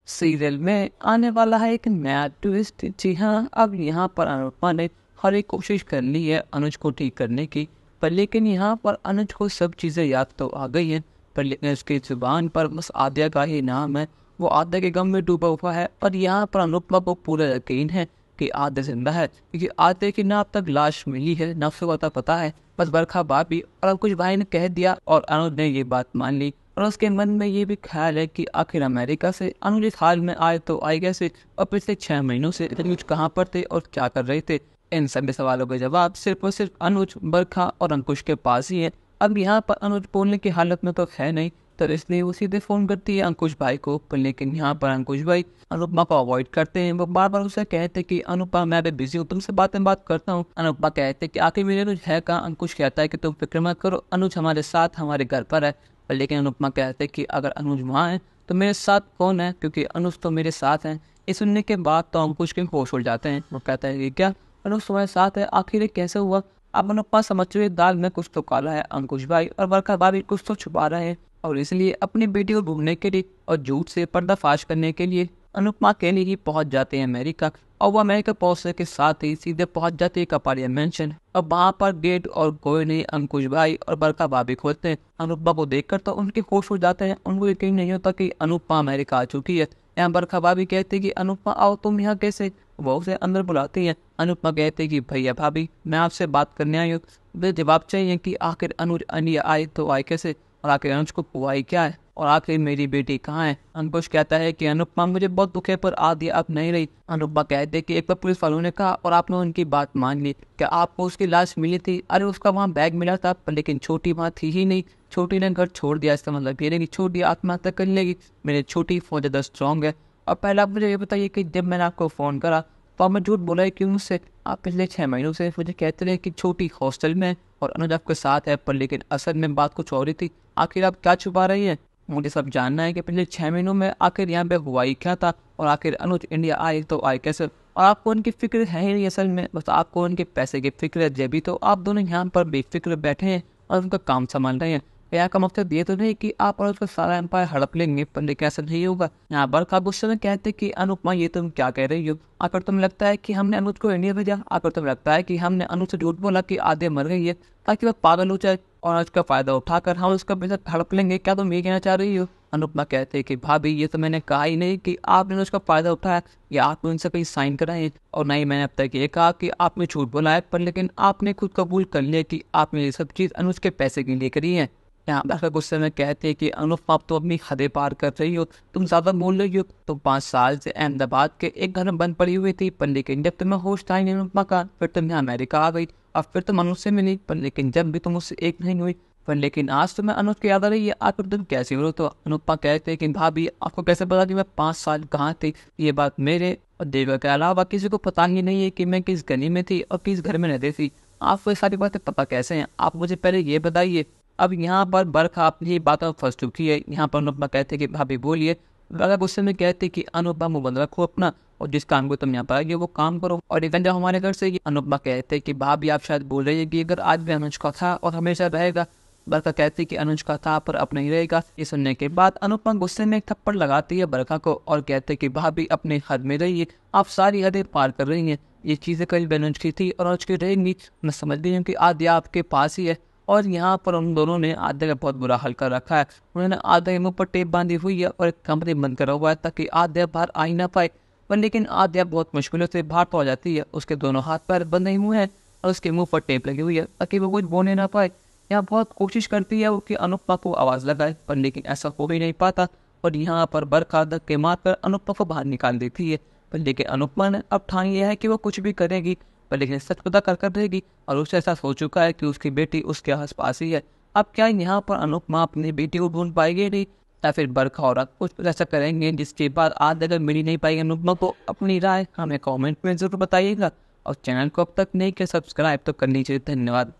Serial में आने वाला है एक नया ट्विस्ट। जी हाँ, अब यहाँ पर अनुपमा ने हर एक कोशिश कर ली है अनुज को ठीक करने की, पर लेकिन यहाँ पर अनुज को सब चीज़ें याद तो आ गई हैं, पर लेकिन उसकी जुबान पर बस आद्या का ही नाम है। वो आद्या के गम में डूबा हुआ है और यहाँ पर अनुपमा को पूरा यकीन है कि आद्या जिंदा है, क्योंकि आद्या की ना अब तक लाश मिली है ना उसको पता है। बस बरखा भाभी और अब कुछ भाई ने कह दिया और अनुज ने ये बात मान ली। और उसके मन में ये भी ख्याल है कि आखिर अमेरिका से अनुज इस हाल में आए तो आए कैसे, और पिछले 6 महीनों से अनुज कहाँ पर थे और क्या कर रहे थे। इन सभी सवालों के जवाब सिर्फ और सिर्फ अनुज, बरखा और अंकुश के पास ही है। अब यहाँ पर अनुज बोलने की हालत में तो है नहीं, तो इसलिए वो सीधे फोन करती है अंकुश भाई को, पर लेकिन यहाँ पर अंकुश भाई अनुपमा को अवॉइड करते हैं। वो बार बार उसे कहते कि अनुपमा मैं अभी बिजी हूँ, तुमसे बात करता हूँ। अनुपमा कहते कि आखिर मेरे अनुज है कहाँ। अंकुश कहता है कि तुम फिक्र मत करो, अनुज हमारे साथ हमारे घर पर है। पर लेकिन अनुपमा कहते कि अगर अनुज वहाँ है तो मेरे साथ कौन है, क्योंकि अनुज तो मेरे साथ हैं। ये सुनने के बाद तो अंकुश के होश उड़ जाते हैं। वो कहता है कि क्या अनुज तुम्हारे साथ है, आखिर ये कैसे हुआ। अब अनुपमा समझ रही है दाल में कुछ तो काला है। अंकुश भाई और बरखा भाभी कुछ तो छुपा रहे हैं, और इसलिए अपनी बेटी को ढूंढने के लिए और झूठ से पर्दाफाश करने के लिए अनुपमा के लिए ही पहुंच जाते हैं अमेरिका। और वो अमेरिका पहुंचने के साथ ही सीधे पहुंच जाते हैं कपाड़िया मेंशन। अब वहां पर गेट और कोई नहीं अंकुश भाई और बरखा भाभी खोलते हैं। अनुपमा को देखकर तो उनके होश हो जाते हैं, उनको यकीन नहीं होता कि अनुपमा अमेरिका आ चुकी है। यहाँ बरखा भाभी कहती कि अनुपमा आओ, तुम यहाँ कैसे। वो उसे अंदर बुलाती है। अनुपमा कहती कि भैया भाभी मैं आपसे बात करने आई हूँ। मुझे जवाब चाहिए कि आखिर अनुज इंडिया आए तो आए कैसे, और आखिर अनुज को हुआ ही क्या है, और आखिर मेरी बेटी कहाँ है। अंकुश कहता है कि अनुपमा मुझे बहुत दुख है पर आद्या अब नहीं रही। अनुपमा कहते कि एक बार पुलिस वालों ने कहा और आपने उनकी बात मान ली। क्या आपको उसकी लाश मिली थी। अरे उसका वहाँ बैग मिला था, पर लेकिन छोटी वहाँ थी ही नहीं। छोटी ने घर छोड़ दिया, इसका मतलब ये नहीं कि छोटी आत्महत्या कर लेगी। मेरी छोटी फोन ज़्यादा स्ट्रॉन्ग है। और पहले आप मुझे ये बताइए कि जब मैंने आपको फ़ोन करा तो आपने झूठ बोला है क्यों मुझसे। आप पिछले 6 महीनों से मुझे कहते रहे कि छोटी हॉस्टल में है और अनुज आपके साथ है, पर लेकिन असल में बात कुछ और ही थी। आखिर आप क्या छुपा रही हैं। मुझे सब जानना है कि पिछले 6 महीनों में आखिर यहाँ पे हुआ ही क्या था, और आखिर अनुज इंडिया आए तो आए कैसे। और आपको उनकी फिक्र है ही नहीं असल में, बस आपको उनके पैसे की फिक्र है। जब भी तो आप दोनों यहाँ पर बेफिक्र बैठे हैं और उनका काम संभाल रहे हैं। यहाँ का मकसद ये तो नहीं कि आप और उसका सारा एम्पायर हड़प लेंगे, पर लेकिन ऐसा नहीं होगा। यहाँ बरखा गुस्से में कहते कि अनुपमा ये तुम क्या कह रही हो। आकर तुम्हें लगता है कि हमने अनुज को इंडिया भेजा। आकर तुम्हें लगता है कि हमने अनुज से झूठ बोला कि आधे मर गई है ताकि वह पागल हो जाए और उसका फायदा उठाकर हम उसका पैसा हड़प लेंगे। क्या तुम ये कहना चाह रही हो। अनुपमा कहते हैं कि भाभी ये तो मैंने कहा ही नहीं कि आपने उसका फायदा उठाया या आपने उनसे कहीं साइन कराए, और नहीं मैंने अब तक ये कहा कि आपने झूठ बोला है, पर लेकिन आपने खुद कबूल कर लिया कि आपने ये सब चीज़ अनुज के पैसे के लिए करी है। यहाँ बरखा गुस्से में कहते हैं कि अनुपमा आप तो अपनी हदें पार कर रही हो, तुम ज़्यादा बोल रही हो। तुम 5 साल से अहमदाबाद के एक घर में बंद पड़ी हुई थी, पर लेकिन जब तुम्हें होश था ही नहीं अनुपमा का, फिर तुम यहाँ अमेरिका आ गई और फिर तुम अनुज से मिली, पर लेकिन जब भी तुम उससे एक नहीं हुई। पर लेकिन आज तुम्हें अनुज की याद आ रही है, आखिर तुम कैसे हो। तो अनुपमा कहते हैं कि भाभी आपको कैसे पता कि मैं 5 साल कहाँ थी। ये बात मेरे और देवा के अलावा किसी को पता ही नहीं है कि मैं किस गली में थी और किस घर में रहती थी। आपको ये सारी बातें पता कैसे हैं, आप मुझे पहले ये बताइए। अब यहाँ पर बरखा अपनी बातों में फंस चुकी है। यहाँ पर अनुपमा कहते कि भाभी बोलिए। बरखा गुस्से में कहते कि अनुपमा मुँह बंद रखो अपना, और जिस काम को तुम यहाँ पर आई वो काम करो और इधर जाओ हमारे घर से। अनुपमा कहते कि भाभी आप शायद बोल रही है कि अगर आज भी अनुज का था और हमेशा रहेगा। बरखा कहती कि अनुज का था पर अब नहीं रहेगा। ये सुनने के बाद अनुपमा गुस्से में एक थप्पड़ लगाती है बरखा को और कहते कि भाभी अपने हद में रहिए, आप सारी हदें पार कर रही हैं। ये चीज़ें कल अनुज की थी और अनुज की रहेंगी। मैं समझ गई हूँ कि आद्या आपके पास ही है। और यहाँ पर उन दोनों ने आद्या का बहुत बुरा हाल कर रखा है। उन्होंने आद्या के मुंह पर टेप बांधी हुई है और एक कमरे बंद करा हुआ है ताकि आद्या बाहर आ ही ना पाए। पर लेकिन आद्या बहुत मुश्किलों से बाहर तो आ जाती है। उसके दोनों हाथ पैर बंधे हुए हैं और उसके मुंह पर टेप लगी हुई है ताकि वो कुछ बोलने ना पाए। यहाँ बहुत कोशिश करती है वो कि अनुपमा को आवाज़ लगाए, पर लेकिन ऐसा हो ही नहीं पाता। और यहाँ पर बरखा धक्के मारकर अनुपमा को बाहर निकाल देती है। पर लेकिन अनुपमा ने अब ठान लिया है कि वो कुछ भी करेगी, पर लेकिन सच पता कर रहेगी। और उसे एहसास हो चुका है कि उसकी बेटी उसके आस पास ही है। अब क्या यहाँ पर अनुपमा अपनी बेटी को ढूंढ पाएगी नहीं, या फिर बरखा और कुछ ऐसा करेंगे जिसके बाद आज अगर मिली नहीं पाएगी अनुपमा को। अपनी राय हमें कमेंट में ज़रूर बताइएगा और चैनल को अब तक नहीं किया सब्सक्राइब तो कर लीजिए। धन्यवाद।